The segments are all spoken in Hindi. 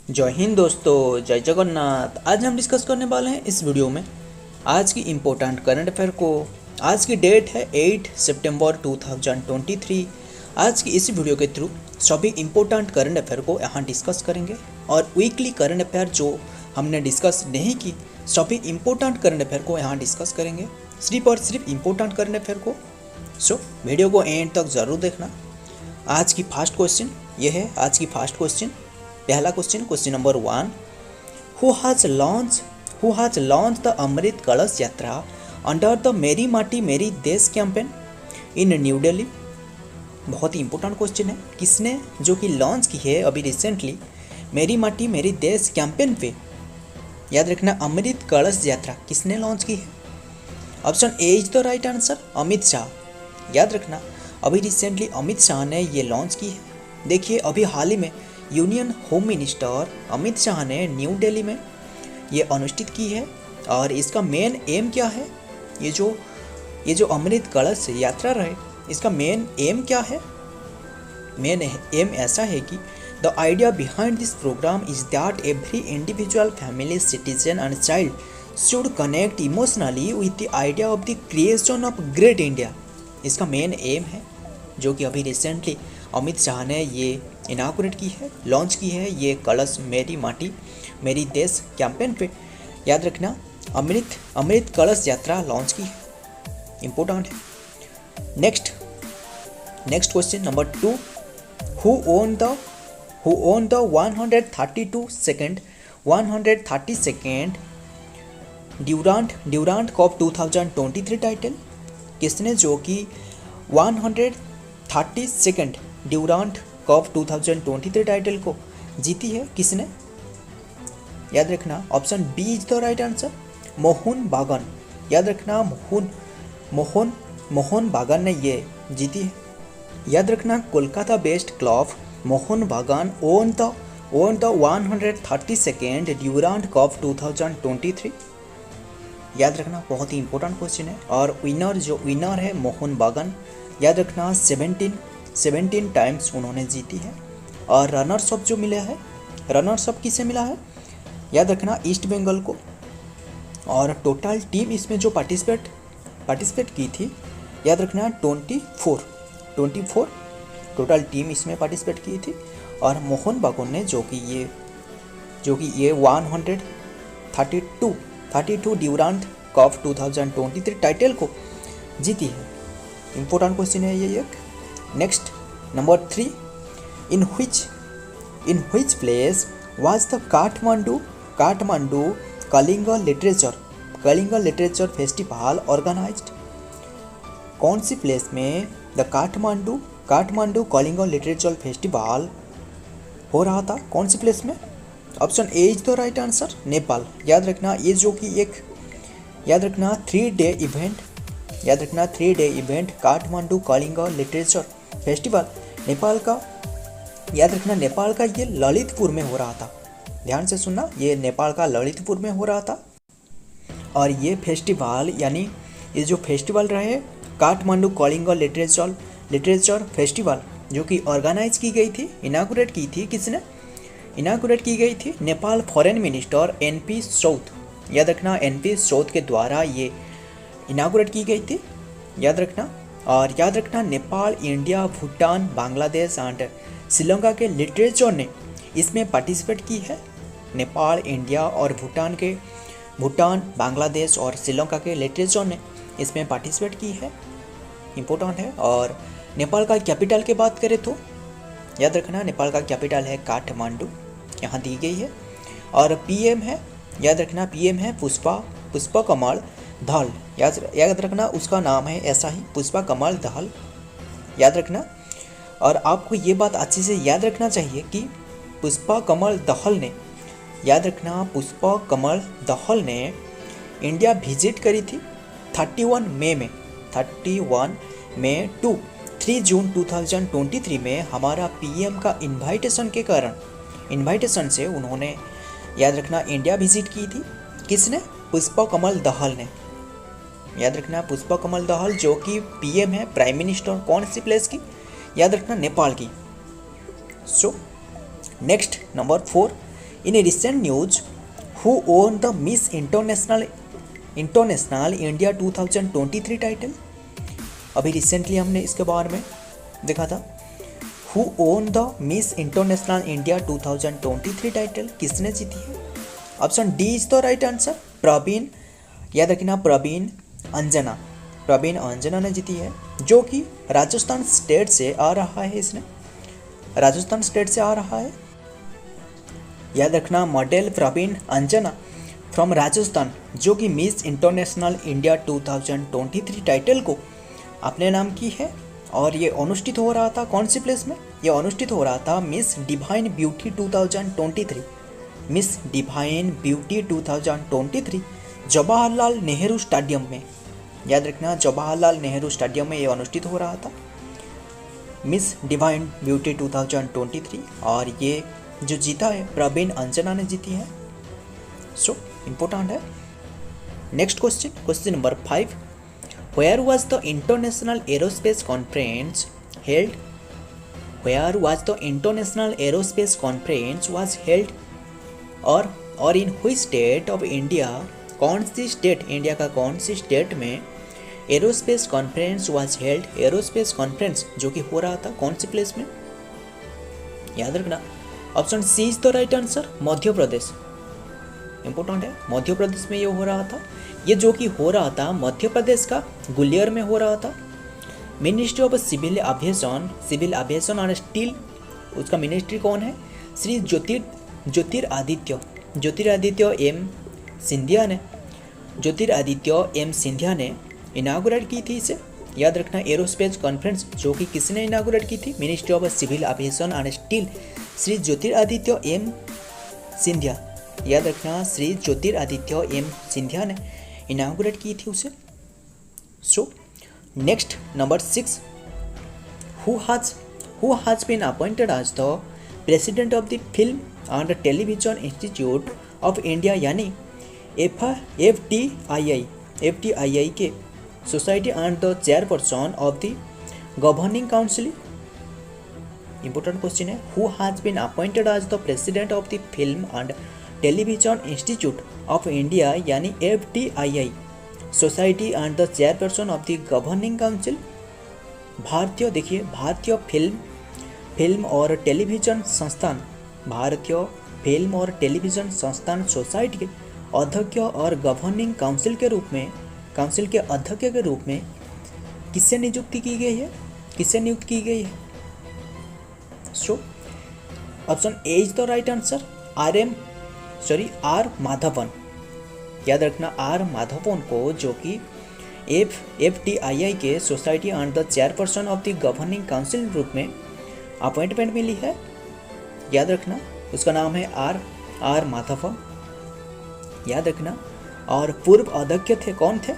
जय हिंद दोस्तों, जय जगन्नाथ। आज हम डिस्कस करने वाले हैं इस वीडियो में आज की इम्पोर्टेंट करंट अफेयर को। आज की डेट है 8 सितंबर 2023। आज की इसी वीडियो के थ्रू सभी इम्पोर्टेंट करंट अफेयर को यहाँ डिस्कस करेंगे और वीकली करंट अफेयर जो हमने डिस्कस नहीं की सभी इम्पोर्टेंट करंट अफेयर को यहाँ डिस्कस करेंगे, सिर्फ और सिर्फ इम्पोर्टेंट करंट अफेयर को। सो वीडियो को एंड तक ज़रूर देखना। आज की फर्स्ट क्वेश्चन ये है। आज की फर्स्ट क्वेश्चन, पहला question number 1, who has launched the Amrit Kalash Yatra under the मेरी माटी मेरी देश कैंपेन इन न्यू दिल्ली। बहुत ही इंपॉर्टेंट क्वेश्चन है। किसने जो कि लॉन्च की है अभी रिसेंटली मेरी माटी मेरी देश कैंपेन पे, याद रखना, अमृत कलश यात्रा किसने लॉन्च की है? Option A is the right answer, Amit Shah. याद रखना, अभी रिसेंटली अमित शाह ने ये लॉन्च की है। देखिए, अभी हाल ही में union home minister Amit Shah ने न्यू दिल्ली में ये अनुष्ठित की है। और इसका मेन एम क्या है? ये जो अमृत कलश यात्रा रहे, इसका मेन एम क्या है? मेन एम ऐसा है कि the idea behind this program is that every individual family citizen and child should connect emotionally with the idea of the creation of great India. इसका मेन एम है जो कि अभी रिसेंटली अमित शाह ने ये इनागुरेट की है, लॉन्च की है, ये कलश मेरी माटी मेरी देश कैंपेन पे। याद रखना, अमृत कलश यात्रा लॉन्च की है, इम्पोर्टेंट है। Next question number 2, who won the 132nd Durand cup 2023 title? किसने जो कि 132nd ड्यूरांट कप 2023 टाइटल को जीती है? किसने? याद रखना, option B is the right answer, Mohan Bagan. याद रखना, मोहन बागान ने ये जीती है। याद रखना, कोलकाता बेस्ड क्लब मोहन बागान own the 132nd Durand cup 2023। याद रखना, बहुत ही इंपॉर्टेंट क्वेश्चन है। और विनर है मोहन बागान। याद रखना, 17 टाइम्स उन्होंने जीती है। और रनर्स अप जो मिला है, रनर्स अप किसे मिला है? याद रखना, ईस्ट बंगाल को। और टोटल टीम इसमें जो पार्टिसिपेट की थी, याद रखना, 24 टोटल टीम इसमें पार्टिसिपेट की थी। और मोहन बागान ने जो कि ये 132 ड्यूरांट कप 2023 टाइटल को जीती है। इम्पोर्टेंट क्वेश्चन है ये एक। Next number 3, in which place was the Kathmandu Kalinga literature festival organised? कौन सी प्लेस में the Kathmandu Kalinga literature festival हो रहा था? कौन सी प्लेस में? Option A is the right answer, Nepal. याद रखना, ये जो कि एक, याद रखना, 3 day event Kathmandu Kalinga literature festival Nepal का, याद रखना, नेपाल का ये ललितपुर में हो रहा था। ध्यान से सुनना, ये नेपाल का ललितपुर में हो रहा था। और ये फेस्टिवल, यानी ये जो फेस्टिवल रहे काठमांडू कलिंग लिटरेचर फेस्टिवल, जो कि ऑर्गेनाइज की गई थी, इनागुरेट की थी, किसने इनागुरेट की गई थी? Nepal foreign minister NP Saud. याद रखना, NP सौद के द्वारा ये इनागुरेट की गई थी। याद रखना, और याद रखना, नेपाल, इंडिया, भूटान, बांग्लादेश एंड श्रीलंका के लिटरेचर ने इसमें पार्टिसिपेट की है। नेपाल, इंडिया और भूटान, बांग्लादेश और श्रीलंका के लिटरेचर ने इसमें पार्टिसिपेट की है, इम्पोर्टेंट है। और नेपाल का कैपिटल की बात करें तो याद रखना, नेपाल का कैपिटल है काठमांडू, यहाँ दी गई है। और PM है, याद रखना, PM है पुष्पा कमल दहल। याद रखना, उसका नाम है ऐसा ही, पुष्पा कमल दहल। याद रखना, और आपको ये बात अच्छे से याद रखना चाहिए कि पुष्पा कमल दहल ने इंडिया विजिट करी थी 31 मई टू 3 जून 2023 में। हमारा PM का इन्वाइटेशन से उन्होंने, याद रखना, इंडिया विजिट की थी। किसने? पुष्पा कमल दहल ने। याद रखना, पुष्पा कमल दहल जो कि PM है, प्राइम मिनिस्टर, कौन सी प्लेस की? याद रखना, नेपाल की। So next number 4, in a recent news who won the Miss International India 2023 title. अभी रिसेंटली हमने इसके बारे में देखा था। Who won the Miss International India 2023 title, किसने जीती है? Option D is the right answer, Praveen, याद रखना प्रवीण अंजना ने जीती है, जो कि राजस्थान स्टेट से आ रहा है। इसने राजस्थान स्टेट से आ रहा है, याद रखना मॉडल प्रवीण अंजना फ्रॉम राजस्थान, जो कि मिस इंटरनेशनल इंडिया 2023 टाइटल को अपने नाम की है। और ये अनुष्ठित हो रहा था कौन सी प्लेस में? ये अनुष्ठित हो रहा था miss divine beauty 2023, miss divine beauty 2023 Jawaharlal Nehru stadium में, याद रखना जवाहरलाल नेहरू स्टेडियम में ये अनुष्ठित हो रहा था मिस डिवाइन ब्यूटी 2023। और ये जो जीता है प्रवीण अंजना ने जीती है। सो इम्पोर्टेंट है। Next question number 5, where was the international aerospace conference held? Where was the international aerospace conference was held? और in which state of India, कौन सी स्टेट, इंडिया का कौन सी स्टेट में aerospace conference was held? Aerospace conference जो कि हो रहा था कौन सी प्लेस में? याद रखना option C is the right answer, Madhya Pradesh. Important है, मध्य प्रदेश में ये हो रहा था। ये जो कि हो रहा था मध्य प्रदेश का ग्वालियर में हो रहा था। Ministry of civil aviation and steel, उसका मिनिस्ट्री कौन है? श्री ज्योतिरादित्य एम सिंधिया ने इनागुरेट की थी इसे। याद रखना एरोस्पेस कॉन्फ्रेंस जो कि किसने इनागुरेट की थी? Ministry of civil aviation and steel, Shri Jyotiraditya M Scindia. याद रखना श्री ज्योतिरादित्य एम सिंधिया ने इनागुरेट की थी उसे। So next number 6, who has been appointed as the president of the film and television institute of India, यानी FTII के society and the chairperson of the governing council? Important question है। Who has been appointed as the president of the film and television institute of India, यानी FTII society and the chairperson of the governing council? भारतीय फिल्म और टेलीविजन संस्थान, भारतीय फिल्म और टेलीविजन संस्थान सोसाइटी के अध्यक्ष और गवर्निंग काउंसिल के रूप में, काउंसिल के अध्यक्ष के रूप में किससे नियुक्त की गई है? So option A is the right answer, R Madhavan. याद रखना आर माधवन को, जो कि FTII के society and the chairperson of the governing council रूप में अपॉइंटमेंट मिली है। याद रखना उसका नाम है आर माधवन। याद रखना। और पूर्व अध्यक्ष थे, कौन थे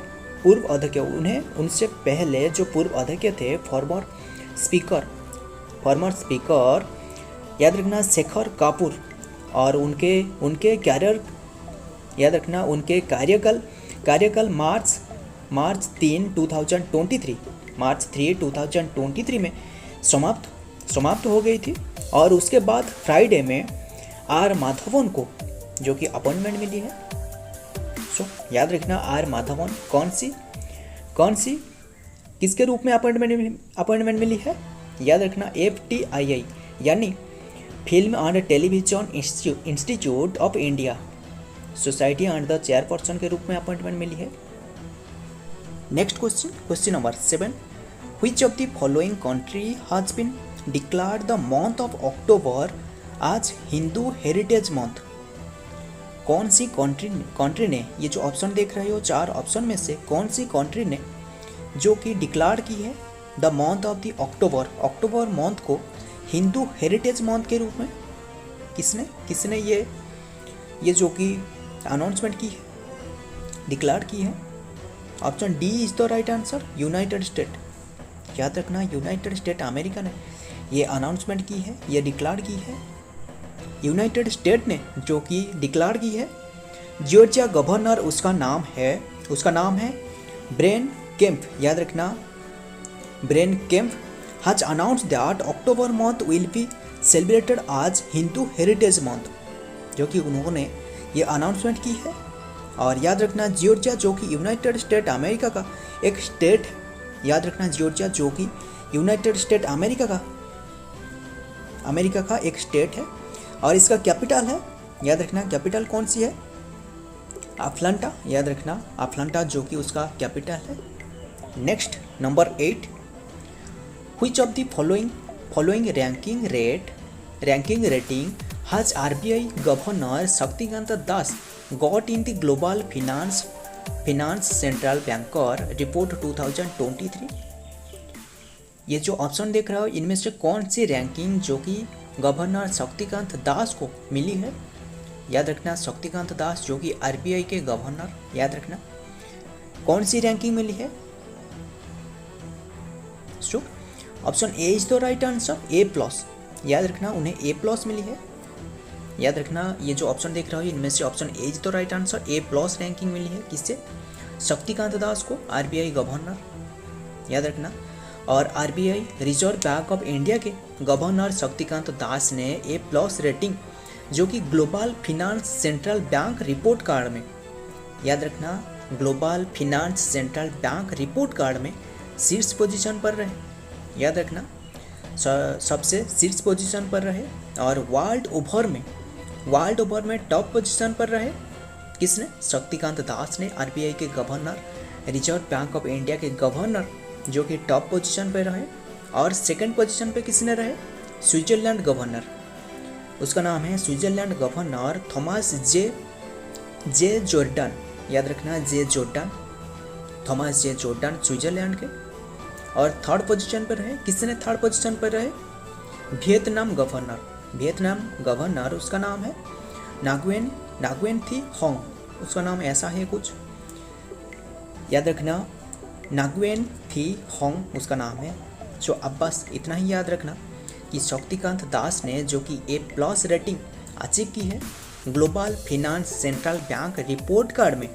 पूर्व अध्यक्ष? उनसे पहले जो पूर्व अध्यक्ष थे फॉर्मर स्पीकर याद रखना शेखर कपूर, और उनके कैरियर, याद रखना उनके कार्यकाल मार्च 3 2023 में समाप्त हो गई थी। और उसके बाद फ्राइडे में आर माधवन को जो कि अपॉइंटमेंट मिली है। सो याद रखना आर माधवन कौन सी किसके रूप में अपॉइंटमेंट मिली है? याद रखना FTII यानी film and television institute of India society and the chairperson के रूप में अपॉइंटमेंट मिली है। Next question number 7, which of the following country has been declared the month of October as Hindu heritage month? कौन सी कंट्री ने, ये जो ऑप्शन देख रहे हो 4 ऑप्शन में से कौन सी कंट्री ने जो कि डिक्लेयर की है the month of the October month को हिंदू हेरिटेज मंथ के रूप में? किसने ये जो कि अनाउंसमेंट की है, डिक्लेयर की है? Option D is the right answer, United state. याद रखना यूनाइटेड स्टेट अमेरिका ने ये अनाउंसमेंट की है, ये डिक्लेयर की है। यूनाइटेड स्टेट ने जो कि डिक्लेयर की है। जॉर्जिया गवर्नर उसका नाम है ब्रेन केम्प। याद रखना Brian Kemp has announced that October month will be celebrated as Hindu Heritage Month. जो कि उन्होंने ये अनाउंसमेंट की है। और याद रखना जॉर्जिया जो कि यूनाइटेड स्टेट अमेरिका का एक स्टेट है। याद रखना जॉर्जिया जो कि यूनाइटेड स्टेट अमेरिका का एक स्टेट है और इसका कैपिटल है, याद रखना कैपिटल कौन सी है, अटलांटा। याद रखना अटलांटा जो कि उसका कैपिटल है। Next number 8, which of the following ranking rating has RBI governor Shaktikanta Das got in the global finance central banker report 2023। ये जो ऑप्शन देख रहे हो इनमें से कौन सी रैंकिंग जो कि गवर्नर शक्तिकांत दास को मिली है। याद रखना शक्तिकांत दास जो कि आरबीआई के गवर्नर, याद रखना कौन सी रैंकिंग मिली है। So option A is the right answer, A+। याद रखना उन्हें A+ मिली है। याद रखना ये जो ऑप्शन देख रहे हो इनमें से option A is the right answer, A+ ranking मिली है किससे, शक्तिकांत दास को, आरबीआई गवर्नर। याद रखना और RBI reserve bank of India के गवर्नर शक्तिकांत दास ने A+ रेटिंग जो कि global finance central bank report card में, याद रखना global finance central bank report card में शीर्ष पोजीशन पर रहे। याद रखना सबसे शीर्ष पोजीशन पर रहे और वर्ल्ड ओवर में टॉप पोजीशन पर रहे किसने, शक्तिकांत दास ने, आरबीआई के governor, reserve bank of India के गवर्नर जो कि टॉप पोजीशन पर रहे। और सेकंड पोजीशन पे किसने रहे, स्विट्जरलैंड गवर्नर, उसका नाम है Switzerland governor Thomas J Jordan. याद रखना थॉमस जे जॉर्डन स्विट्जरलैंड के। और थर्ड पोजीशन पर रहे किसने, थर्ड पोजीशन पर रहे वियतनाम गवर्नर, उसका नाम है नागुएन थी होंग, उसका नाम ऐसा है कुछ, याद रखना नागुएन थी होंग उसका नाम है। जो अब बस इतना ही याद रखना कि शक्तिकांत दास ने जो कि A+ रेटिंग अचीव की है global finance central bank report card में,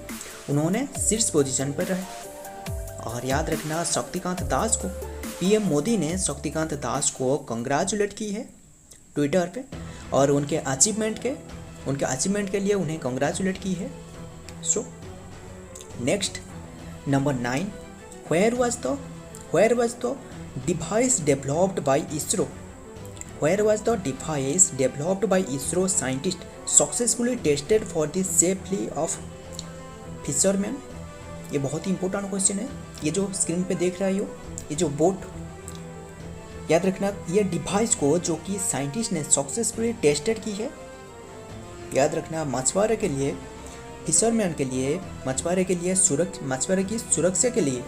उन्होंने शीर्ष पोजीशन पर रहे। और याद रखना शक्तिकांत दास को पीएम मोदी ने शक्तिकांत दास को कंग्रेचुलेट की है ट्विटर पे और उनके अचीवमेंट के लिए उन्हें कंग्रेचुलेट की है। So next number 9, where was the device developed by ISRO, where was the device developed by ISRO scientist successfully tested for the safety of fisherman. ये बहुत ही इंपॉर्टेंट क्वेश्चन है। ये जो स्क्रीन पे देख रहे हो ये जो बोट, याद रखना ये डिवाइस को जो कि साइंटिस्ट ने सक्सेसफुली टेस्टेड की है। याद रखना मछुआरे के लिए, फिशरमैन के लिए, मछुआरे की सुरक्षा के लिए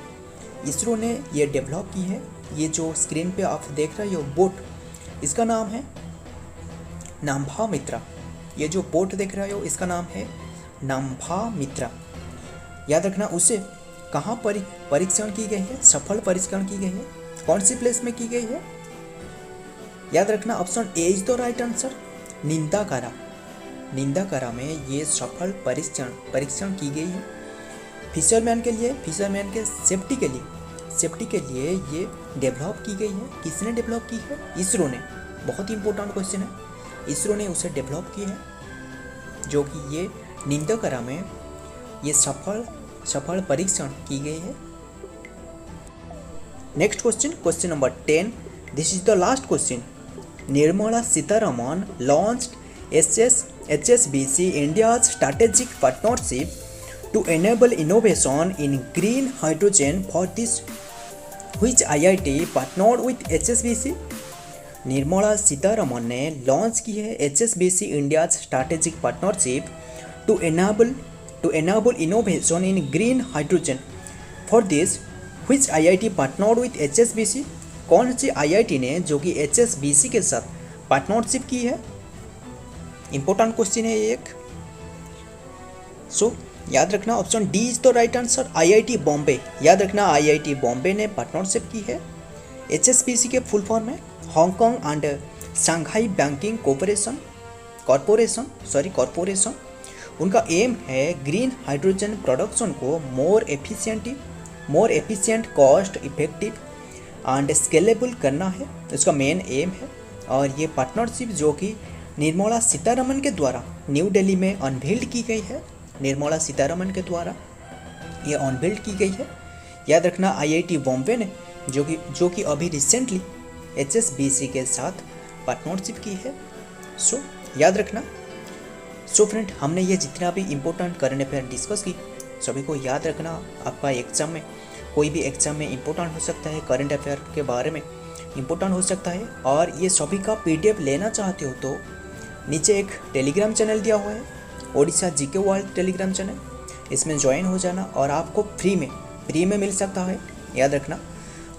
इसरो ने ये डेवलप की है। ये जो स्क्रीन पे आप देख रहे हो बोट, इसका नाम है नाम्भा मित्रा। ये जो बोट देख रहे हो इसका नाम है नाम्भा मित्रा। याद रखना उसे कहाँ परीक्षण की गई है, सफल परीक्षण की गई है, कौन सी प्लेस में की गई है। याद रखना option A is the right answer, निंदाकारा में ये सफल परीक्षण की गई है। फिशरमैन के सेफ्टी के लिए ये डेवलप की गई है। किसने डेवलप की है, इसरो ने। बहुत ही इंपॉर्टेंट क्वेश्चन है, इसरो ने उसे डेवलप की है जो कि ये निंदाकारा में ये सफल परीक्षण की गई है। Next question number 10, this is the last question. Nirmala Sitharaman launched HSBC India's strategic partnership to enable innovation in green hydrogen for this, which IIT partnered with HSBC। Nirmala Sitharaman ने लॉन्च की है HSBC India's strategic partnership to enable innovation in green hydrogen for this, which IIT partnered with HSBC। कौन सी IIT ने जो कि HSBC के साथ पार्टनरशिप की है। इंपॉर्टेंट क्वेश्चन है ये एक। सो याद रखना option D is the right answer, IIT Bombay. याद रखना IIT बॉम्बे ने पार्टनरशिप की है। HSBC के फुल फॉर्म है Hong Kong and Shanghai banking corporation. उनका एम है ग्रीन हाइड्रोजन प्रोडक्शन को more efficient, cost effective and scalable करना है, उसका मेन एम है। और ये पार्टनरशिप जो कि निर्मला सीतारमण के द्वारा न्यू दिल्ली में अनवील्ड की गई है। निर्मला सीतारमण के द्वारा ये अनवील्ड की गई है। याद रखना IIT बॉम्बे ने जो कि अभी रिसेंटली HSBC के साथ पार्टनरशिप की है। सो याद रखना। सो फ्रेंड, हमने ये जितना भी इम्पोर्टेंट करंट अफेयर डिस्कस की, सभी को याद रखना। आपका एग्जाम में, कोई भी एग्जाम में इम्पोर्टेंट हो सकता है, करंट अफेयर के बारे में इम्पोर्टेंट हो सकता है। और ये सभी का PDF लेना चाहते हो तो नीचे एक टेलीग्राम चैनल दिया हुआ है, Odisha GK world Telegram channel. इसमें ज्वाइन हो जाना और आपको फ्री में मिल सकता है। याद रखना,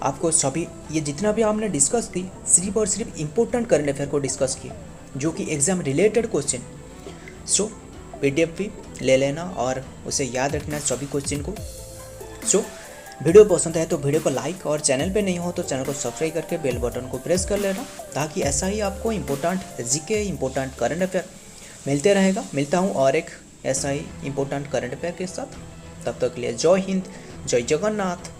आपको सभी ये जितना भी हमने डिस्कस की, सिर्फ और सिर्फ इम्पोर्टेंट करंट अफेयर को डिस्कस किया, जो कि एग्ज़ाम रिलेटेड क्वेश्चन। सो PDF भी ले लेना और उसे याद रखना सभी क्वेश्चन को। सो वीडियो पसंद है तो वीडियो को लाइक, और चैनल पे नहीं हो तो चैनल को सब्सक्राइब करके बेल बटन को प्रेस कर लेना, ताकि ऐसा ही आपको important GK, important current affair मिलते रहेगा। मिलता हूँ और एक ऐसा ही इम्पोर्टेंट करंट अफेयर के साथ। तब तक के लिए जय हिंद, जय जगन्नाथ।